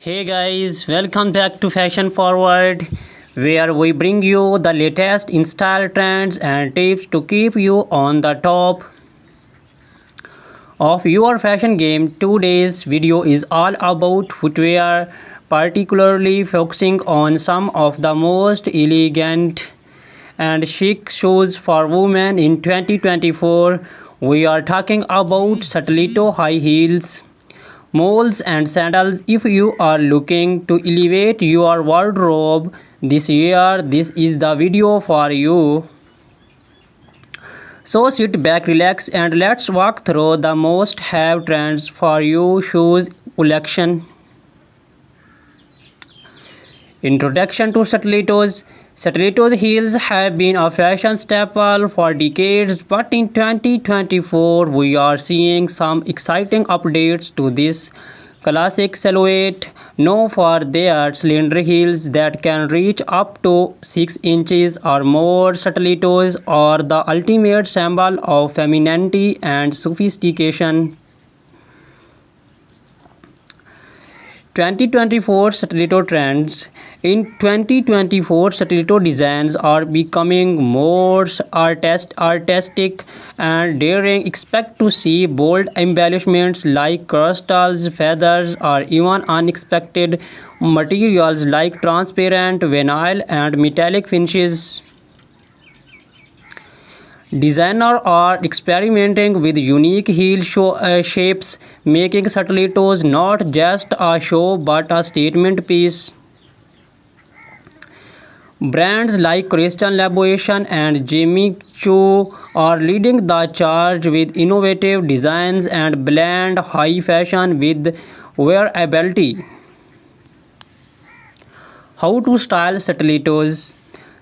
Hey guys, welcome back to Fashion Forward, where we bring you the latest in style trends and tips to keep you on the top of your fashion game. Today's video is all about footwear, particularly focusing on some of the most elegant and chic shoes for women in 2024. We are talking about stiletto high heels, moles and sandals. If you are looking to elevate your wardrobe this year, this is the video for you. So sit back, relax, and let's walk through the most have trends for you shoes collection. Introduction to stilettos. Stilettos heels have been a fashion staple for decades, but in 2024 we are seeing some exciting updates to this classic silhouette, known for their slender heels that can reach up to 6 inches or more. Stilettos are the ultimate symbol of femininity and sophistication. 2024 stiletto trends. In 2024, stiletto designs are becoming more artistic and daring. Expect to see bold embellishments like crystals, feathers, or even unexpected materials like transparent vinyl and metallic finishes. Designers are experimenting with unique shapes, making stilettos not just a show but a statement piece. Brands like Christian Louboutin and Jimmy Choo are leading the charge with innovative designs and blend high fashion with wearability. How to style stilettos?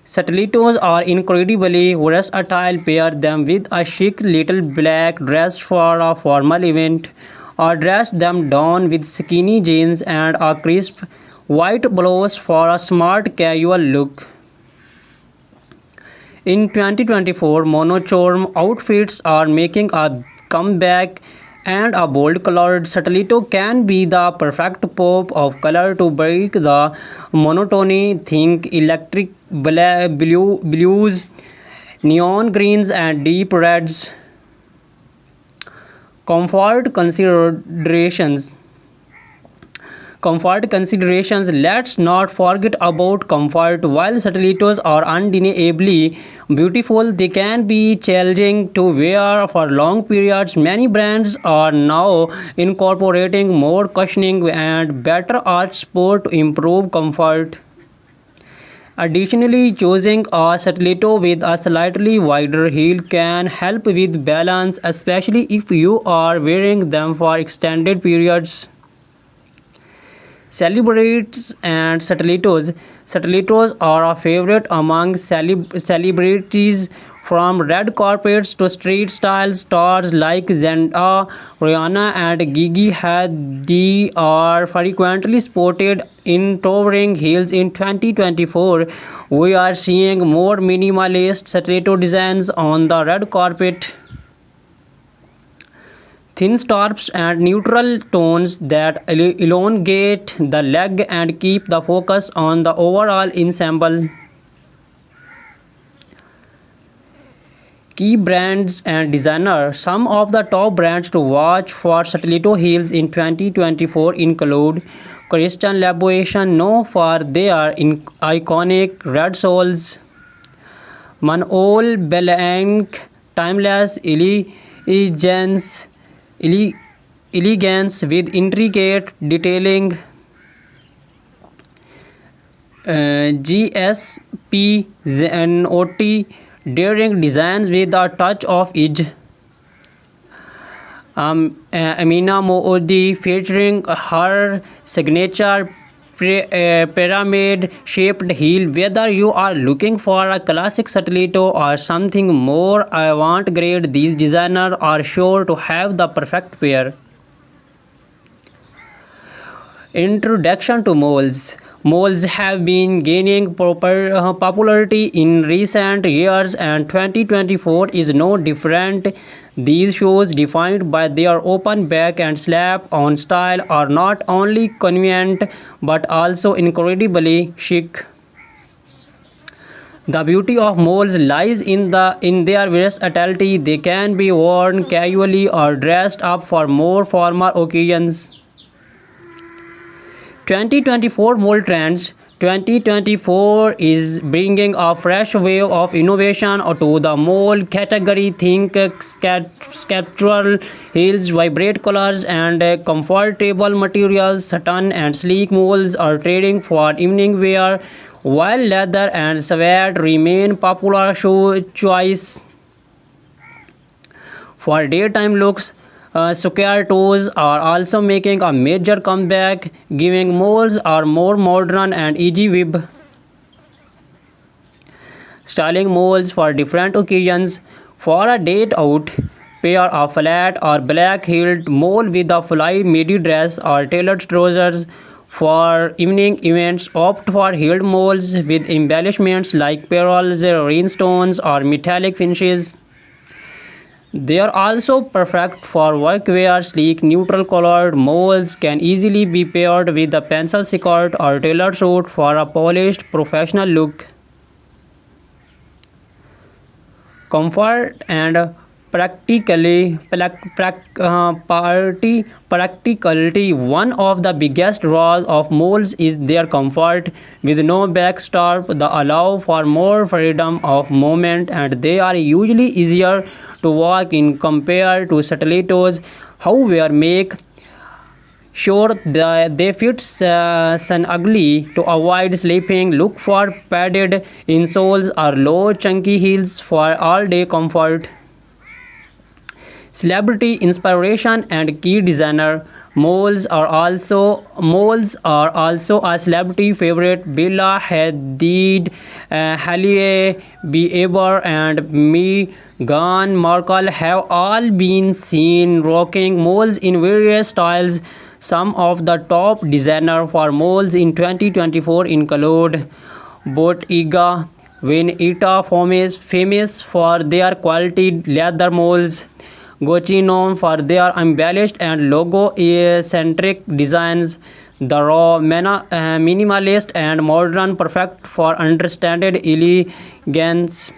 Stilettos are incredibly versatile. Pair them with a chic little black dress for a formal event, or dress them down with skinny jeans and a crisp white blouse for a smart casual look. In 2024, monochrome outfits are making a comeback, and a bold colored stiletto can be the perfect pop of color to break the monotony. Think electric blues, neon greens, and deep reds. Comfort considerations. Let's not forget about comfort. While stilettos are undeniably beautiful, they can be challenging to wear for long periods. Many brands are now incorporating more cushioning and better arch support to improve comfort. Additionally, choosing a stiletto with a slightly wider heel can help with balance, especially if you are wearing them for extended periods. Celebrities and stilettos. Stilettos are a favorite among celebrities, from red carpets to street style. Stars like Zendaya, Rihanna, and Gigi Hadid are frequently spotted in towering heels. In 2024, we are seeing more minimalist stiletto designs on the red carpet. Thin straps and neutral tones that elongate the leg and keep the focus on the overall ensemble. Key brands and designers. Some of the top brands to watch for stiletto heels in 2024 include Christian Louboutin, known for their iconic red soles; Manol Blahnik, timeless elegance with intricate detailing; GSP Zanotti, daring designs with a touch of edge; Amina Moody, featuring her signature pyramid-shaped heel. Whether you are looking for a classic stiletto or something more avant-garde, these designers are sure to have the perfect pair. Introduction to moles. Malls have been gaining popularity in recent years, and 2024 is no different. These shoes, defined by their open back and slap-on style, are not only convenient but also incredibly chic. The beauty of moles lies in their versatility. They can be worn casually or dressed up for more formal occasions. 2024 Mole Trends. 2024 is bringing a fresh wave of innovation to the mole category. Think sculptural heels, vibrant colors, and comfortable materials. Satin and sleek moles are trading for evening wear, while leather and suede remain popular shoe choice for daytime looks. Square toes are also making a major comeback, giving moles a more modern and easy web styling moles for different occasions. For a date out, pair a flat or black heeled mole with a fly midi dress or tailored trousers. For evening events, opt for heeled moles with embellishments like pearls, rhinestones, or metallic finishes. They are also perfect for workwear. Sleek, neutral-colored moles can easily be paired with a pencil skirt or tailored suit for a polished, professional look. Comfort and practicality. One of the biggest draws of moles is their comfort. With no backstop, they allow for more freedom of movement, and they are usually easier to walk in compared to stilettos. However, make sure that they fit snugly to avoid slipping. Look for padded insoles or low chunky heels for all-day comfort. Celebrity inspiration and key designer. Moles are also a celebrity favorite. Bella Hadid, Hailey Bieber, and Meghan Markle have all been seen rocking moles in various styles. Some of the top designers for moles in 2024 include Bottega Veneta, famous for their quality leather moles. Gucci, known for their embellished and logo-centric designs. The raw, minimalist, and modern, perfect for understated elegance.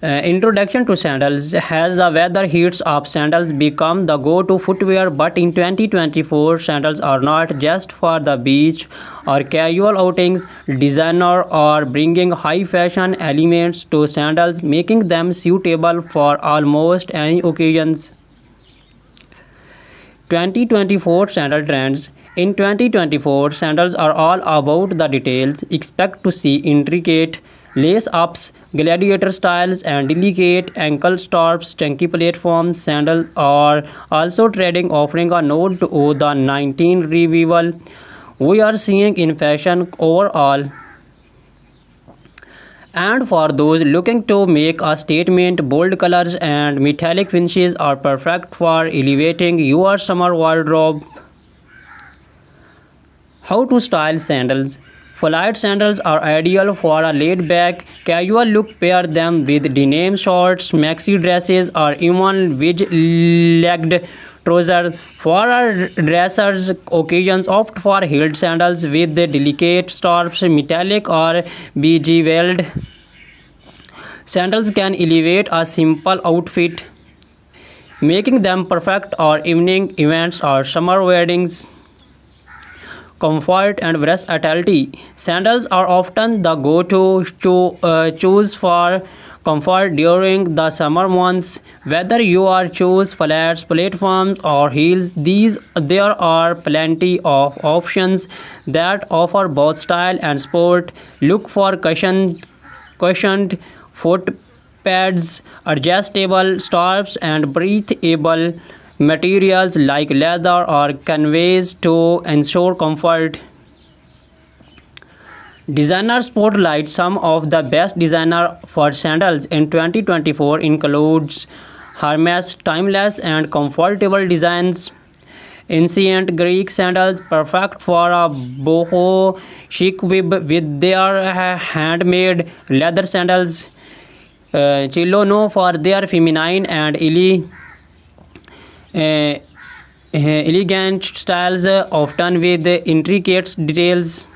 Introduction to sandals. Has the weather heats up, sandals become the go-to footwear, but in 2024 sandals are not just for the beach or casual outings. Designers are bringing high fashion elements to sandals, making them suitable for almost any occasions. 2024 Sandal Trends. In 2024, sandals are all about the details. Expect to see intricate lace-ups, gladiator styles, and delicate ankle straps. Chunky platform sandals are also trending, offering a nod to the 19 revival we are seeing in fashion overall. And for those looking to make a statement, bold colors and metallic finishes are perfect for elevating your summer wardrobe. How to style sandals. Flight sandals are ideal for a laid-back, casual look. Pair them with denim shorts, maxi dresses, or even wedge-legged trousers. For a dressers occasions, opt for heeled sandals with delicate straps. Metallic or bejeweled sandals can elevate a simple outfit, making them perfect for evening events or summer weddings. Comfort and versatility. Sandals are often the go-to choose for comfort during the summer months. Whether you are choose flats, platforms, or heels, there are plenty of options that offer both style and sport. Look for cushioned foot pads, adjustable straps, and breathable materials like leather or canvas to ensure comfort. Designer spotlight. Some of the best designer for sandals in 2024 includes Hermes. Timeless and comfortable designs Ancient Greek sandals, perfect for a boho chic with their handmade leather sandals. Chilono for their feminine and uh, elegant styles, often with intricate details.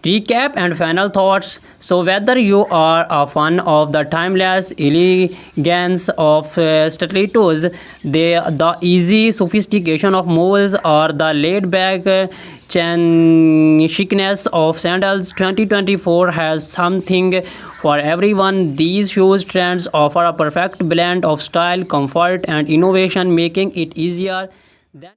Recap and final thoughts. So, whether you are a fan of the timeless elegance of stilettos, the easy sophistication of moles, or the laid back chicness of sandals, 2024 has something for everyone. These shoes trends offer a perfect blend of style, comfort, and innovation, making it easier